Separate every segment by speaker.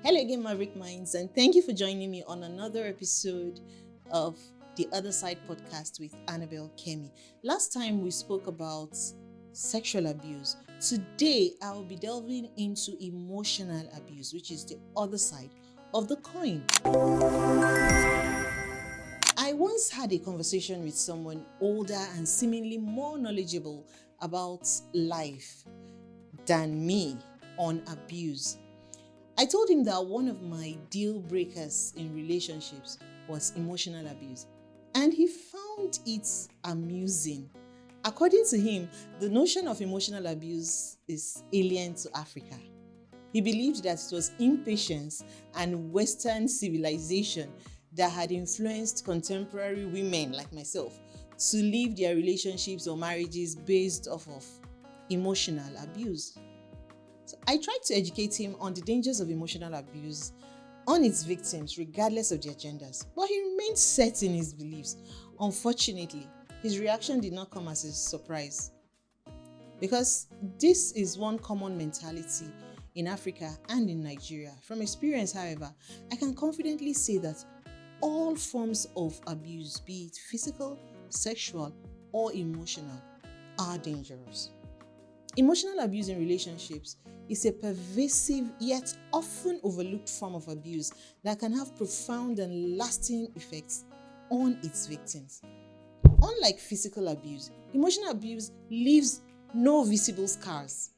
Speaker 1: Hello again, Maverick Minds, and thank you for joining me on another episode of the Other Side podcast with 𝐎𝐓𝐇𝐄𝐑. Last time we spoke about sexual abuse. Today, I will be delving into emotional abuse, which is the other side of the coin. I once had a conversation with someone older and seemingly more knowledgeable about life than me on abuse. I told him that one of my deal breakers in relationships was emotional abuse, and he found it amusing. According to him, the notion of emotional abuse is alien to Africa. He believed that it was impatience and Western civilization that had influenced contemporary women like myself to live their relationships or marriages based off of emotional abuse. So I tried to educate him on the dangers of emotional abuse on its victims, regardless of their genders, but he remained set in his beliefs. Unfortunately, his reaction did not come as a surprise, because this is one common mentality in Africa and in Nigeria. From experience, however, I can confidently say that all forms of abuse, be it physical, sexual, or emotional, are dangerous. Emotional abuse in relationships is a pervasive yet often overlooked form of abuse that can have profound and lasting effects on its victims. Unlike physical abuse, emotional abuse leaves no visible scars,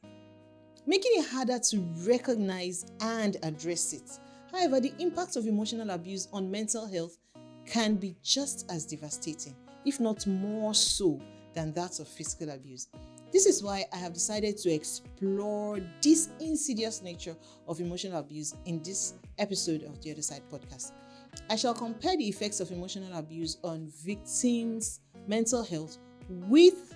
Speaker 1: making it harder to recognize and address it. However, the impact of emotional abuse on mental health can be just as devastating, if not more so, than that of physical abuse. This is why I have decided to explore this insidious nature of emotional abuse in this episode of the Other Side podcast. I shall compare the effects of emotional abuse on victims' mental health with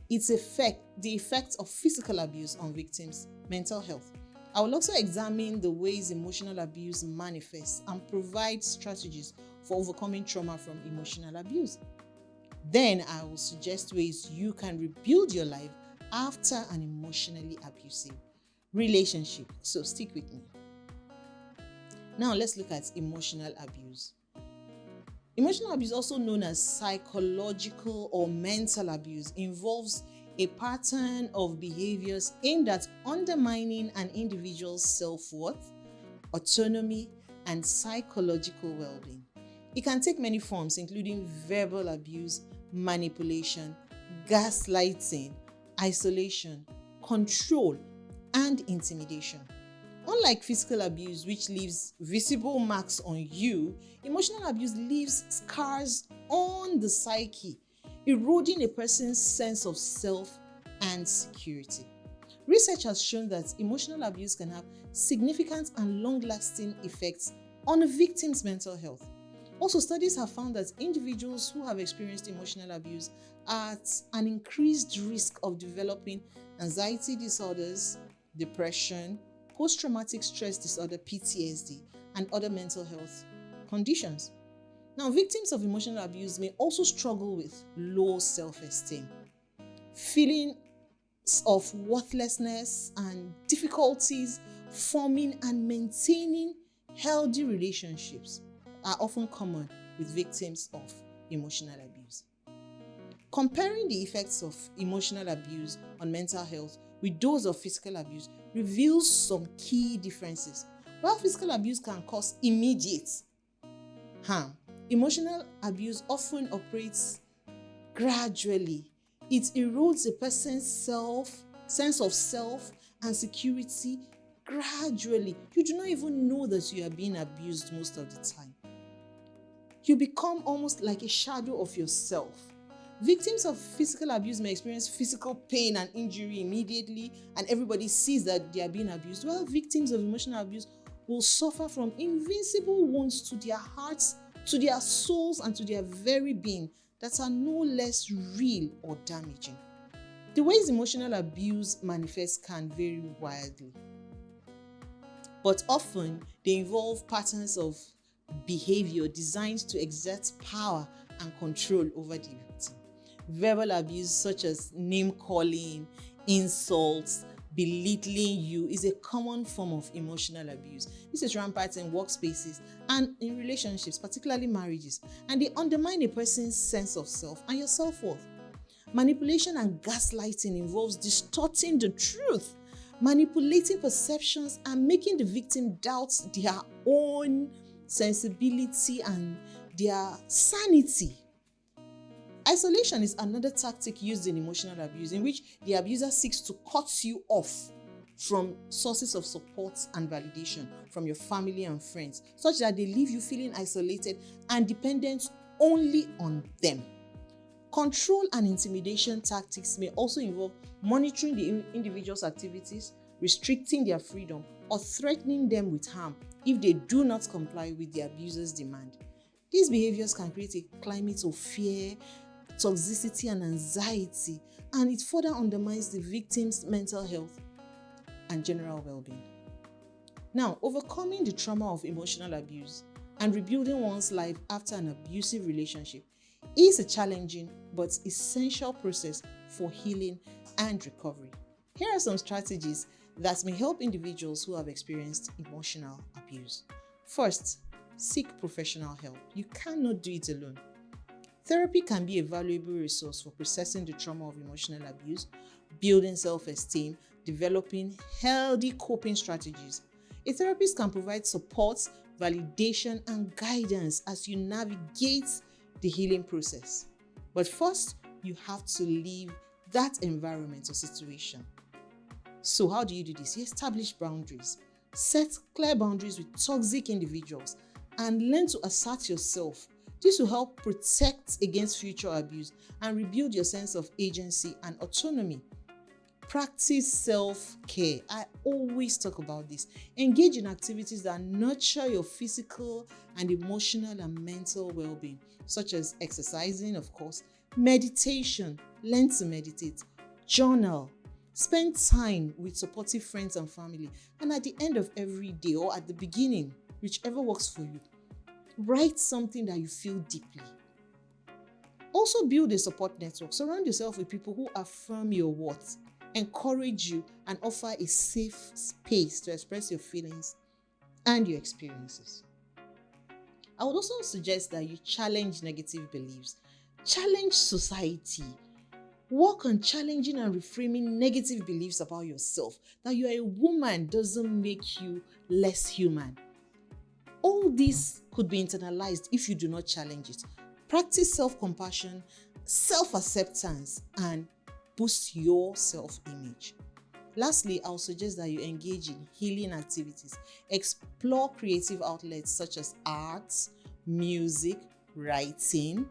Speaker 1: the effects of physical abuse on victims' mental health. I will also examine the ways emotional abuse manifests and provide strategies for overcoming trauma from emotional abuse. Then I will suggest ways you can rebuild your life after an emotionally abusive relationship. So stick with me. Now let's look at emotional abuse. Emotional abuse, also known as psychological or mental abuse, involves a pattern of behaviors aimed at undermining an individual's self-worth, autonomy, and psychological well-being. It can take many forms, including verbal abuse, manipulation, gaslighting, isolation, control, and intimidation. Unlike physical abuse, which leaves visible marks on you, emotional abuse leaves scars on the psyche, eroding a person's sense of self and security. Research has shown that emotional abuse can have significant and long-lasting effects on a victim's mental health. Also, studies have found that individuals who have experienced emotional abuse are at an increased risk of developing anxiety disorders, depression, post-traumatic stress disorder (PTSD), and other mental health conditions. Now, victims of emotional abuse may also struggle with low self-esteem, feelings of worthlessness, and difficulties forming and maintaining healthy relationships are often common with victims of emotional abuse. Comparing the effects of emotional abuse on mental health with those of physical abuse reveals some key differences. While physical abuse can cause immediate harm, emotional abuse often operates gradually. It erodes a person's sense of self and security gradually. You do not even know that you are being abused most of the time. You become almost like a shadow of yourself. Victims of physical abuse may experience physical pain and injury immediately, and everybody sees that they are being abused, while victims of emotional abuse will suffer from invincible wounds to their hearts, to their souls, and to their very being that are no less real or damaging. The ways emotional abuse manifests can vary wildly, but often they involve patterns of behavior designed to exert power and control over the victim. Verbal abuse such as name calling, insults, belittling you is a common form of emotional abuse. This is rampant in workspaces and in relationships, particularly marriages, and they undermine a person's sense of self and your self-worth. Manipulation and gaslighting involves distorting the truth, manipulating perceptions, and making the victim doubt their own sensibility and their sanity. Isolation is another tactic used in emotional abuse, in which the abuser seeks to cut you off from sources of support and validation from your family and friends, such that they leave you feeling isolated and dependent only on them. Control and intimidation tactics may also involve monitoring the individual's activities, restricting their freedom, or threatening them with harm if they do not comply with the abuser's demand. These behaviors can create a climate of fear, toxicity, and anxiety, and it further undermines the victim's mental health and general well-being. Now, overcoming the trauma of emotional abuse and rebuilding one's life after an abusive relationship is a challenging but essential process for healing and recovery. Here are some strategies that may help individuals who have experienced emotional abuse. First, seek professional help. You cannot do it alone. Therapy can be a valuable resource for processing the trauma of emotional abuse, building self-esteem, developing healthy coping strategies. A therapist can provide support, validation, and guidance as you navigate the healing process. But first, you have to leave that environment or situation. So how do you do this? You establish boundaries. Set clear boundaries with toxic individuals and learn to assert yourself. This will help protect against future abuse and rebuild your sense of agency and autonomy. Practice self-care. I always talk about this. Engage in activities that nurture your physical and emotional and mental well-being, such as exercising, of course, meditation. Learn to meditate, journal, spend time with supportive friends and family, and at the end of every day or at the beginning, whichever works for you, write something that you feel deeply. Also build a support network. Surround yourself with people who affirm your worth, encourage you, and offer a safe space to express your feelings and your experiences. I would also suggest that you challenge negative beliefs. Challenge society. Work on challenging and reframing negative beliefs about yourself. That you are a woman doesn't make you less human. All this could be internalized if you do not challenge it. Practice self-compassion, self-acceptance, and boost your self-image. Lastly, I'll suggest that you engage in healing activities. Explore creative outlets such as arts, music, writing,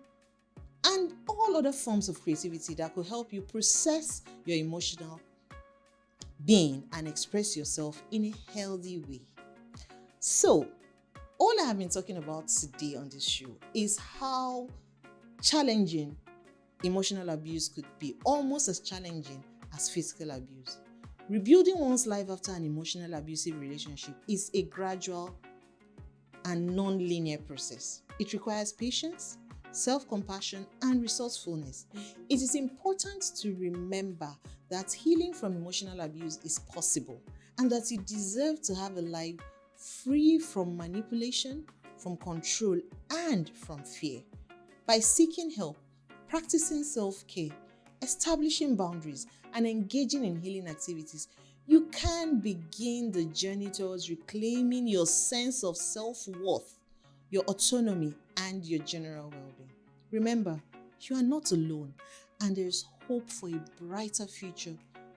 Speaker 1: and all other forms of creativity that could help you process your emotional being and express yourself in a healthy way. So, all I have been talking about today on this show is how challenging emotional abuse could be, almost as challenging as physical abuse. Rebuilding one's life after an emotional abusive relationship is a gradual and non-linear process. It requires patience, self-compassion, and resourcefulness. It is important to remember that healing from emotional abuse is possible and that you deserve to have a life free from manipulation, from control, and from fear. By seeking help, practicing self-care, establishing boundaries, and engaging in healing activities, you can begin the journey towards reclaiming your sense of self-worth, your autonomy, and your general well-being. Remember, you are not alone, and there is hope for a brighter future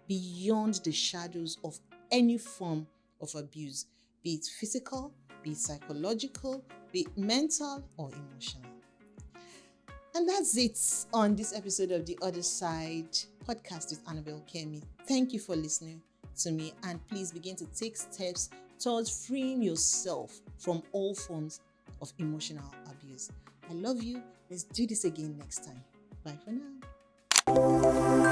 Speaker 1: beyond the shadows of any form of abuse, be it physical, be it psychological, be it mental or emotional. And that's it on this episode of The Other Side podcast with 𝐎𝐓𝐇𝐄𝐑. Thank you for listening to me, and please begin to take steps towards freeing yourself from all forms of emotional abuse. I love you. Let's do this again next time. Bye for now.